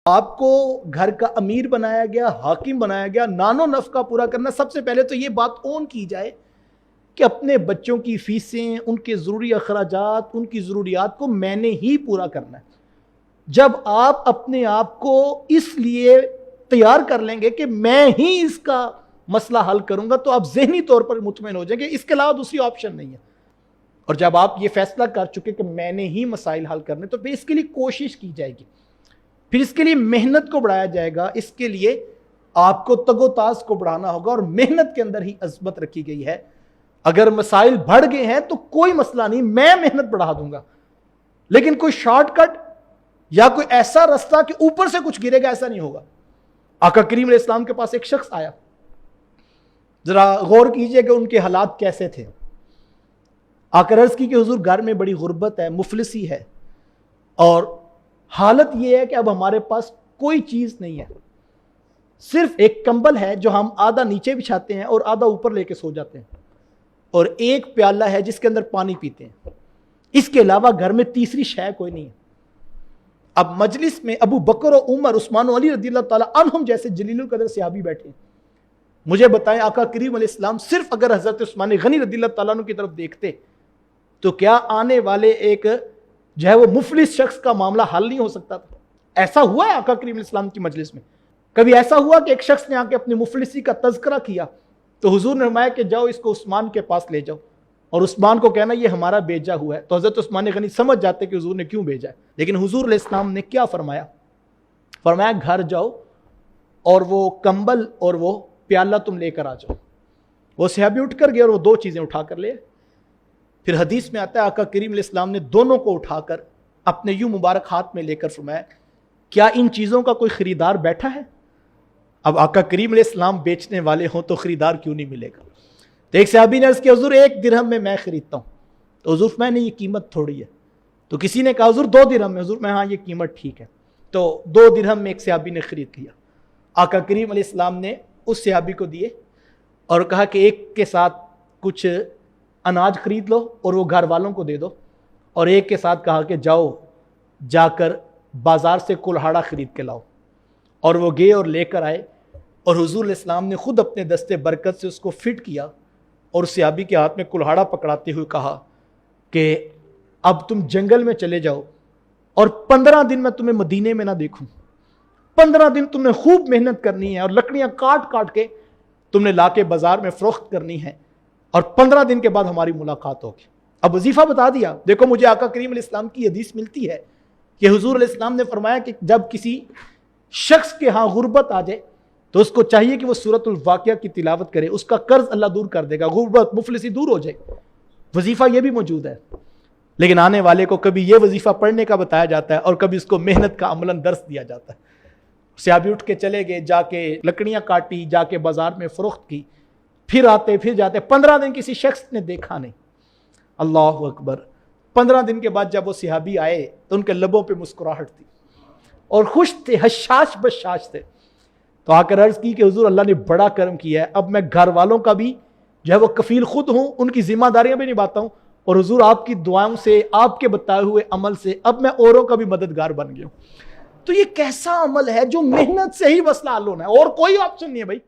آپ کو گھر کا امیر بنایا گیا، حاکم بنایا گیا، نان و نفع کا پورا کرنا. سب سے پہلے تو یہ بات اون کی جائے کہ اپنے بچوں کی فیسیں، ان کے ضروری اخراجات، ان کی ضروریات کو میں نے ہی پورا کرنا ہے. جب آپ اپنے آپ کو اس لیے تیار کر لیں گے کہ میں ہی اس کا مسئلہ حل کروں گا تو آپ ذہنی طور پر مطمئن ہو جائیں گے، اس کے علاوہ دوسری آپشن نہیں ہے. اور جب آپ یہ فیصلہ کر چکے کہ میں نے ہی مسائل حل کرنے، تو پھر اس کے لیے کوشش کی جائے گی، پھر اس کے لیے محنت کو بڑھایا جائے گا. اس کے لیے آپ کو تگ و تاز کو بڑھانا ہوگا، اور محنت کے اندر ہی عظمت رکھی گئی ہے. اگر مسائل بڑھ گئے ہیں تو کوئی مسئلہ نہیں، میں محنت بڑھا دوں گا، لیکن کوئی شارٹ کٹ یا کوئی ایسا راستہ کہ اوپر سے کچھ گرے گا، ایسا نہیں ہوگا. آقا کریم علیہ السلام کے پاس ایک شخص آیا، ذرا غور کیجئے کہ ان کے حالات کیسے تھے. آقا عرض کی کہ حضور گھر میں بڑی غربت ہے، مفلسی ہے، اور حالت یہ ہے کہ اب ہمارے پاس کوئی چیز نہیں ہے، صرف ایک کمبل ہے جو ہم آدھا نیچے بچھاتے ہیں اور آدھا اوپر لے کے سو جاتے ہیں، اور ایک پیالہ ہے جس کے اندر پانی پیتے ہیں. اس کے علاوہ گھر میں تیسری شے کوئی نہیں ہے. اب مجلس میں ابو بکر و عمر، عثمان و علی رضی اللہ تعالیٰ عنہم جیسے جلیل القدر صحابی بیٹھے ہیں. مجھے بتائیں آقا کریم علیہ السلام صرف اگر حضرت عثمان غنی رضی اللہ تعالیٰ عنہ کی طرف دیکھتے تو کیا آنے والے ایک جو ہے وہ مفلس شخص کا معاملہ حل نہیں ہو سکتا تھا؟ ایسا ہوا ہے آقا کریم علیہ السلام کی مجلس میں؟ کبھی ایسا ہوا کہ ایک شخص نے آ کے اپنی مفلسی کا تذکرہ کیا تو حضور نے فرمایا کہ جاؤ اس کو عثمان کے پاس لے جاؤ، اور عثمان کو کہنا یہ ہمارا بھیجا ہوا ہے؟ تو حضرت عثمان غنی سمجھ جاتے کہ حضور نے کیوں بھیجا ہے. لیکن حضور علیہ السلام نے کیا فرمایا؟ فرمایا گھر جاؤ اور وہ کمبل اور وہ پیالہ تم لے کر آ جاؤ. وہ صحابی اٹھ کر گئے اور وہ دو چیزیں اٹھا کر لے. پھر حدیث میں آتا ہے آقا کریم علیہ السلام نے دونوں کو اٹھا کر اپنے یوں مبارک ہاتھ میں لے کر فرمایا کیا ان چیزوں کا کوئی خریدار بیٹھا ہے؟ اب آقا کریم علیہ السلام بیچنے والے ہوں تو خریدار کیوں نہیں ملے گا؟ تو ایک صحابی نے عرض کیا حضور 1 درہم میں خریدتا ہوں. تو حضور میں نے یہ قیمت تھوڑی ہے. تو کسی نے کہا حضور 2 درہم میں. حضور میں ہاں یہ قیمت ٹھیک ہے. تو 2 درہم میں ایک صحابی نے خرید لیا. آقا کریم علیہ السلام نے اس صحابی کو دیے اور کہا کہ ایک کے ساتھ کچھ اناج خرید لو اور وہ گھر والوں کو دے دو، اور ایک کے ساتھ کہا کہ جاؤ جا کر بازار سے کلہاڑا خرید کے لاؤ. اور وہ گئے اور لے کر آئے، اور حضور علیہ السلام نے خود اپنے دستے برکت سے اس کو فٹ کیا اور صحابی کے ہاتھ میں کلہاڑا پکڑاتے ہوئے کہا کہ اب تم جنگل میں چلے جاؤ اور 15 دن میں تمہیں مدینے میں نہ دیکھوں. 15 دن تم نے خوب محنت کرنی ہے اور لکڑیاں کاٹ کاٹ کے تم نے لا کے بازار میں فروخت کرنی ہے، اور 15 دن کے بعد ہماری ملاقات ہوگی. اب وظیفہ بتا دیا. دیکھو مجھے آقا کریم علیہ السلام کی حدیث ملتی ہے کہ حضور علیہ السلام نے فرمایا کہ جب کسی شخص کے ہاں غربت آ جائے تو اس کو چاہیے کہ وہ سورۃ الواقعہ کی تلاوت کرے، اس کا قرض اللہ دور کر دے گا، غربت مفلسی دور ہو جائے. وظیفہ یہ بھی موجود ہے، لیکن آنے والے کو کبھی یہ وظیفہ پڑھنے کا بتایا جاتا ہے اور کبھی اس کو محنت کا عملاً درس دیا جاتا ہے. صحابی اٹھ کے چلے گئے، جا کے لکڑیاں کاٹی، جا کے بازار میں فروخت کی، پھر آتے پھر جاتے. 15 دن کسی شخص نے دیکھا نہیں. اللہ اکبر. 15 دن کے بعد جب وہ صحابی آئے تو ان کے لبوں پہ مسکراہٹ تھی اور خوش تھے، حشاش بشاش تھے. تو آ کر عرض کی کہ حضور اللہ نے بڑا کرم کیا ہے، اب میں گھر والوں کا بھی جو ہے وہ کفیل خود ہوں، ان کی ذمہ داریاں بھی نبھاتا ہوں، اور حضور آپ کی دعاؤں سے، آپ کے بتائے ہوئے عمل سے اب میں اوروں کا بھی مددگار بن گیا ہوں. تو یہ کیسا عمل ہے جو محنت سے ہی مسئلہ حل ہونا ہے، اور کوئی آپشن نہیں ہے بھائی.